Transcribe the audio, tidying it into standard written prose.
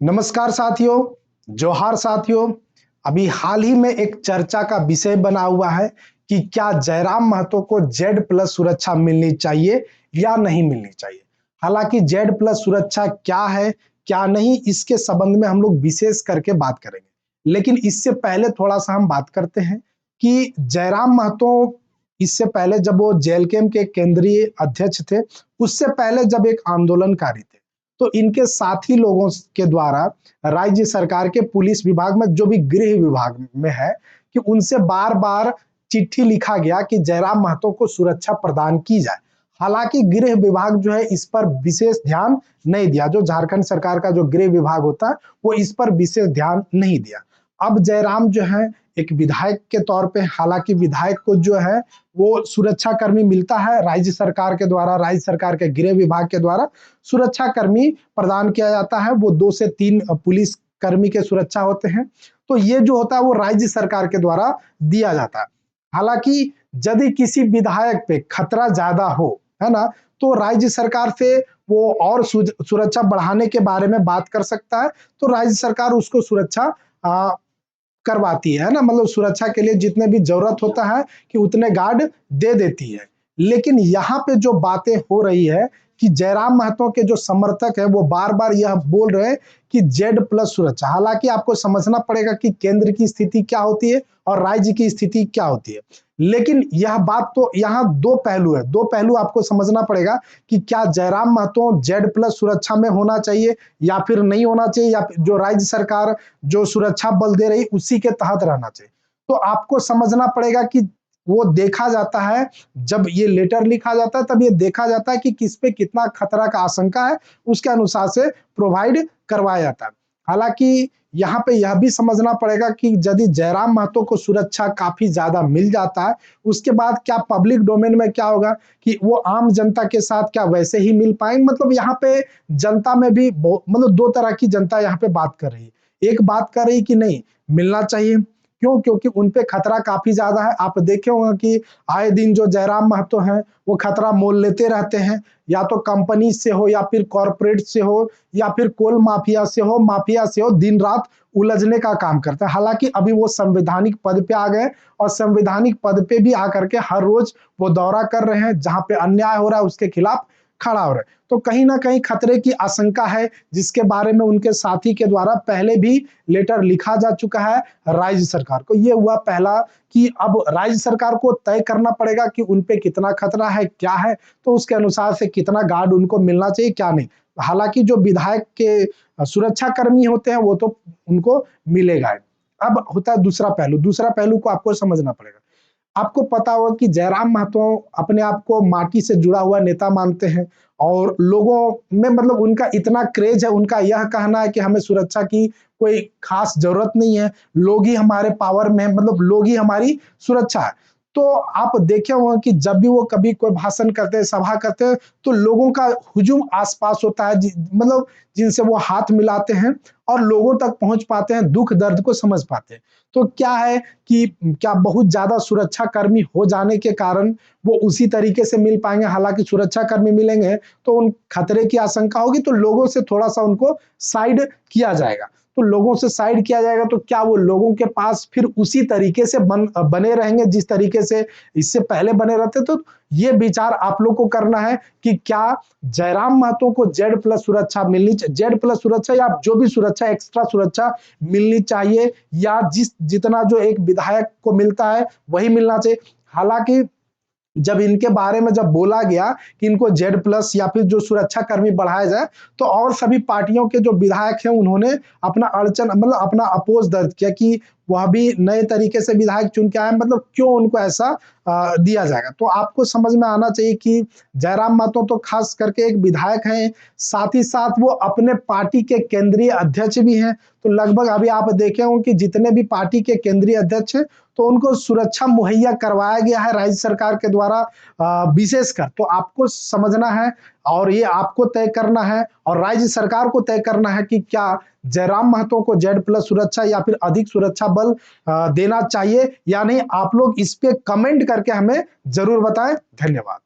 नमस्कार साथियों, जोहार साथियों। अभी हाल ही में एक चर्चा का विषय बना हुआ है कि क्या जयराम महतो को जेड प्लस सुरक्षा मिलनी चाहिए या नहीं मिलनी चाहिए। हालांकि जेड प्लस सुरक्षा क्या है, क्या नहीं, इसके संबंध में हम लोग विशेष करके बात करेंगे। लेकिन इससे पहले थोड़ा सा हम बात करते हैं कि जयराम महतो इससे पहले जब वो जेएलकेएम के केंद्रीय अध्यक्ष थे, उससे पहले जब एक आंदोलनकारी थे, तो इनके साथी लोगों के द्वारा राज्य सरकार के पुलिस विभाग में, जो भी गृह विभाग में है, कि उनसे बार बार चिट्ठी लिखा गया कि जयराम महतो को सुरक्षा प्रदान की जाए। हालांकि गृह विभाग जो है इस पर विशेष ध्यान नहीं दिया। जो झारखंड सरकार का जो गृह विभाग होता है वो इस पर विशेष ध्यान नहीं दिया। अब जयराम जो है एक विधायक के तौर पे, हालांकि विधायक को जो है वो सुरक्षा कर्मी मिलता है राज्य सरकार के द्वारा, राज्य सरकार के गृह विभाग के द्वारा सुरक्षा कर्मी प्रदान किया जाता है। वो 2 से 3 पुलिस कर्मी के सुरक्षा होते हैं। तो ये जो होता है वो राज्य सरकार के द्वारा दिया जाता है। हालांकि यदि किसी विधायक पे खतरा ज्यादा हो, है ना, तो राज्य सरकार से वो और सुरक्षा बढ़ाने के बारे में बात कर सकता है। तो राज्य सरकार उसको सुरक्षा करवाती है ना, मतलब सुरक्षा के लिए जितने भी जरूरत होता है कि उतने गार्ड दे देती है। लेकिन यहाँ पे जो बातें हो रही है कि जयराम महतो के जो समर्थक है वो बार बार यह बोल रहे हैं कि जेड प्लस सुरक्षा। हालांकि आपको समझना पड़ेगा कि केंद्र की स्थिति क्या होती है और राज्य की स्थिति क्या होती है। लेकिन यह बात तो यहाँ दो पहलू है, दो पहलू आपको समझना पड़ेगा कि क्या जयराम महतो जेड प्लस सुरक्षा में होना चाहिए या फिर नहीं होना चाहिए, या जो राज्य सरकार जो सुरक्षा बल दे रही उसी के तहत रहना चाहिए। तो आपको समझना पड़ेगा कि वो देखा जाता है, जब ये लेटर लिखा जाता है तब ये देखा जाता है कि किस पे कितना खतरा का आशंका है, उसके अनुसार से प्रोवाइड करवाया जाता है। हालांकि यहाँ पे यह भी समझना पड़ेगा कि यदि जयराम महतो को सुरक्षा काफी ज्यादा मिल जाता है, उसके बाद क्या पब्लिक डोमेन में क्या होगा कि वो आम जनता के साथ क्या वैसे ही मिल पाएंगे। मतलब यहाँ पे जनता में भी मतलब दो तरह की जनता यहाँ पे बात कर रही है। एक बात कर रही कि नहीं मिलना चाहिए, क्यों? क्योंकि उनपे खतरा काफी ज्यादा है। आप देखे होंगे कि आए दिन जो जयराम महतो हैं वो खतरा मोल लेते रहते हैं, या तो कंपनी से हो या फिर कॉरपोरेट से हो या फिर कोल माफिया से हो, दिन रात उलझने का काम करते हैं। हालांकि अभी वो संवैधानिक पद पे आ गए और संवैधानिक पद पे भी आकर के हर रोज वो दौरा कर रहे हैं, जहां पे अन्याय हो रहा है उसके खिलाफ खड़ा हो रहे हैं। तो कहीं ना कहीं खतरे की आशंका है, जिसके बारे में उनके साथी के द्वारा पहले भी लेटर लिखा जा चुका है राज्य सरकार को। ये हुआ पहला कि अब राज्य सरकार को तय करना पड़ेगा कि उनपे कितना खतरा है, क्या है, तो उसके अनुसार से कितना गार्ड उनको मिलना चाहिए, क्या नहीं। हालांकि जो विधायक के सुरक्षा कर्मी होते हैं वो तो उनको मिलेगा। अब होता है दूसरा पहलू। दूसरा पहलू को आपको समझना पड़ेगा। आपको पता होगा कि जयराम महतो अपने आप को माटी से जुड़ा हुआ नेता मानते हैं और लोगों में मतलब उनका इतना क्रेज है, उनका यह कहना है कि हमें सुरक्षा की कोई खास जरूरत नहीं है, लोग ही हमारे पावर में है, मतलब लोग ही हमारी सुरक्षा है। तो आप देखे होंगे कि जब भी वो कभी कोई भाषण करते हैं, सभा करते हैं, तो लोगों का हुजूम आसपास होता है, मतलब जिनसे वो हाथ मिलाते हैं और लोगों तक पहुंच पाते हैं, दुख दर्द को समझ पाते हैं। तो क्या है कि क्या बहुत ज्यादा सुरक्षा कर्मी हो जाने के कारण वो उसी तरीके से मिल पाएंगे? हालांकि सुरक्षा कर्मी मिलेंगे तो उन खतरे की आशंका होगी, तो लोगों से थोड़ा सा उनको साइड किया जाएगा। तो लोगों से साइड किया जाएगा तो क्या वो लोगों के पास फिर उसी तरीके से बने रहेंगे जिस तरीके से इससे पहले बने रहते? तो ये विचार आप लोग को करना है कि क्या जयराम महतो को जेड प्लस सुरक्षा मिलनी चाहिए, जेड प्लस सुरक्षा या जो भी सुरक्षा एक्स्ट्रा सुरक्षा मिलनी चाहिए, या जितना जो एक विधायक को मिलता है वही मिलना चाहिए। हालांकि जब इनके बारे में जब बोला गया कि इनको जेड प्लस या फिर जो सुरक्षा कर्मी बढ़ाया जाए, तो और सभी पार्टियों के जो विधायक हैं उन्होंने अपना अड़चन मतलब अपना अपोज दर्ज किया कि वह भी नए तरीके से विधायक चुन के आए, मतलब क्यों उनको ऐसा दिया जाएगा। तो आपको समझ में आना चाहिए कि जयराम महतो तो खास करके एक विधायक हैं, साथ ही साथ वो अपने पार्टी के केंद्रीय अध्यक्ष भी हैं। तो लगभग अभी आप देखे होंगे कि जितने भी पार्टी के केंद्रीय अध्यक्ष हैं तो उनको सुरक्षा मुहैया करवाया गया है राज्य सरकार के द्वारा विशेषकर। तो आपको समझना है और ये आपको तय करना है और राज्य सरकार को तय करना है कि क्या जयराम महतो को जेड प्लस सुरक्षा या फिर अधिक सुरक्षा बल देना चाहिए या नहीं। आप लोग इस पे कमेंट करके हमें जरूर बताएं। धन्यवाद।